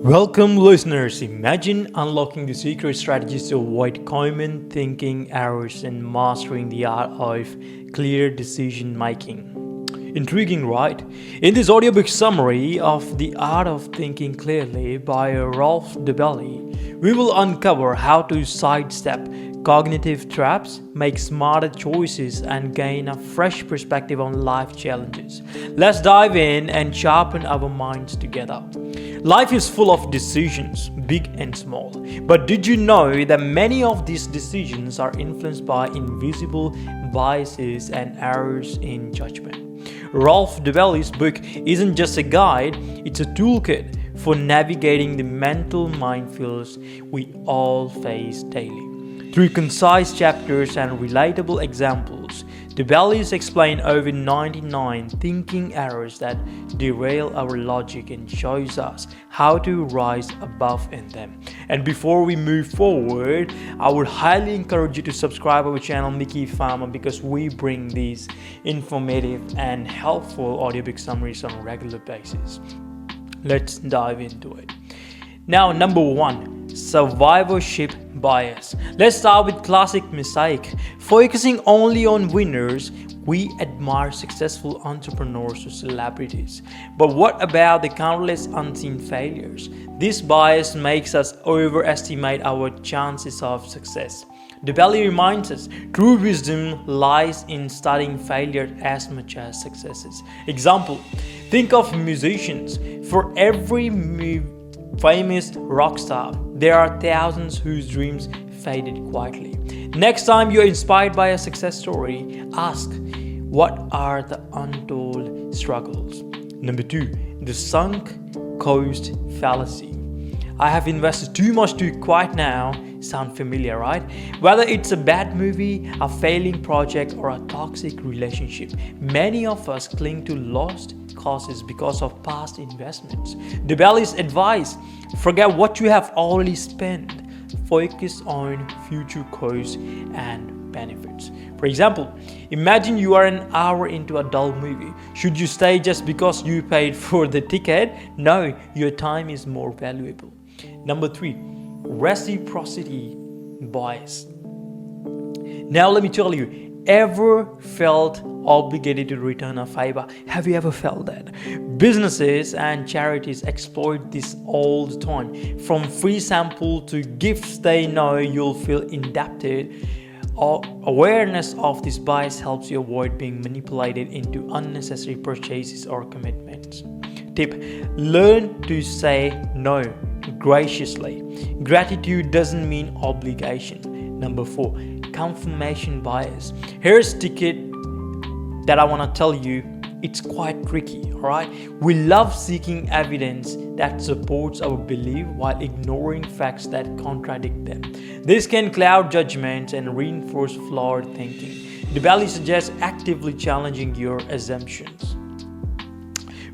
Welcome, listeners. Imagine unlocking the secret strategies to avoid common thinking errors and mastering the art of clear decision making. Intriguing, right? In this audiobook summary of The Art of Thinking Clearly by Rolf Dobelli, we will uncover how to sidestep cognitive traps, make smarter choices, and gain a fresh perspective on life challenges. Let's dive in and sharpen our minds together. Life is full of decisions, big and small. But did you know that many of these decisions are influenced by invisible biases and errors in judgment? Rolf Dobelli's book isn't just a guide, it's a toolkit for navigating the mental minefields we all face daily. Through concise chapters and relatable examples, Dobelli explains over 99 thinking errors that derail our logic and shows us how to rise above in them. And before we move forward, I would highly encourage you to subscribe our channel Miki Farmer because we bring these informative and helpful audiobook summaries on a regular basis. Let's dive into it. Now, number 1, survivorship bias. Let's start with classic mistake. Focusing only on winners, we admire successful entrepreneurs or celebrities. But what about the countless unseen failures? This bias makes us overestimate our chances of success. Dobelli reminds us, true wisdom lies in studying failure as much as successes. Example, think of musicians. For every famous rock star, there are thousands whose dreams faded quietly. Next time you're inspired by a success story, ask, what are the untold struggles? Number 2, the sunk cost fallacy. I have invested too much to quit now. Sound familiar, right? Whether it's a bad movie, a failing project, or a toxic relationship, many of us cling to lost causes because of past investments. Dobelli's advice, forget what you have already spent. Focus on future costs and benefits. For example, imagine you are an hour into a dull movie. Should you stay just because you paid for the ticket? No, your time is more valuable. Number 3, reciprocity bias. Now let me tell you, ever felt obligated to return a favor? Have you ever felt that? Businesses and charities exploit this all the time. From free sample to gifts they know you'll feel indebted. Awareness of this bias helps you avoid being manipulated into unnecessary purchases or commitments. Tip: learn to say no graciously. Gratitude doesn't mean obligation. Number 4, confirmation bias. Here's a ticket that I want to tell you, it's quite tricky, alright? We love seeking evidence that supports our belief while ignoring facts that contradict them. This can cloud judgments and reinforce flawed thinking. Dobelli suggests actively challenging your assumptions.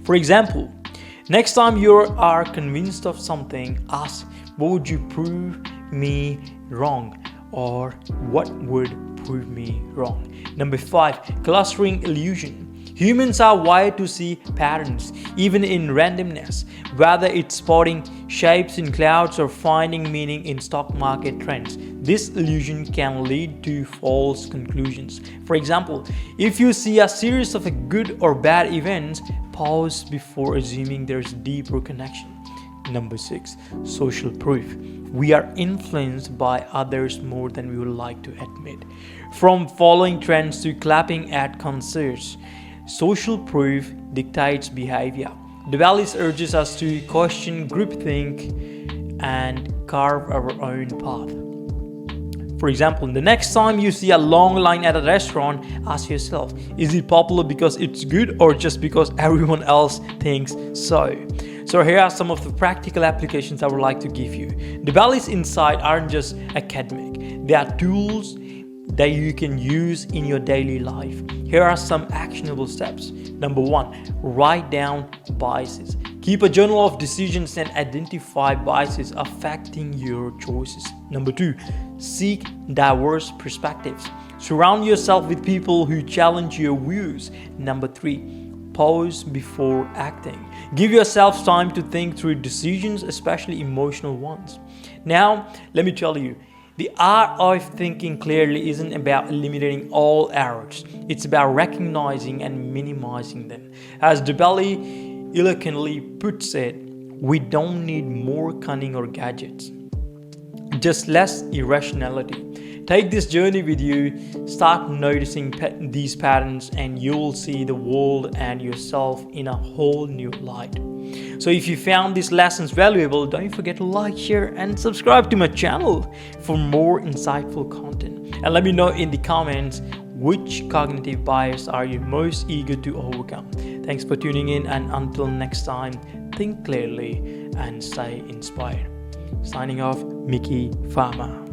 For example, next time you are convinced of something, ask, what would you prove me wrong? Or what would prove me wrong? Number 5, clustering illusion. Humans are wired to see patterns, even in randomness, whether it's spotting shapes in clouds or finding meaning in stock market trends. This illusion can lead to false conclusions. For example, if you see a series of good or bad events, pause before assuming there's a deeper connection. Number 6, social proof. We are influenced by others more than we would like to admit. From following trends to clapping at concerts, social proof dictates behavior. Dobelli urges us to question groupthink and carve our own path. For example, the next time you see a long line at a restaurant, ask yourself, is it popular because it's good or just because everyone else thinks so? So here are some of the practical applications I would like to give you. Dobelli's insights aren't just academic. They are tools that you can use in your daily life. Here are some actionable steps. Number 1, write down biases. Keep a journal of decisions and identify biases affecting your choices. Number 2, seek diverse perspectives. Surround yourself with people who challenge your views. Number 3, pause before acting. Give yourself time to think through decisions, especially emotional ones. Now, let me tell you, the art of thinking clearly isn't about eliminating all errors. It's about recognizing and minimizing them. As Dobelli eloquently puts it, we don't need more cunning or gadgets, just less irrationality. Take this journey with you, start noticing these patterns, and you'll see the world and yourself in a whole new light. So if you found these lessons valuable, don't forget to like, share, and subscribe to my channel for more insightful content. And let me know in the comments which cognitive bias are you most eager to overcome. Thanks for tuning in, and until next time, think clearly and stay inspired. Signing off, Miki Farmer.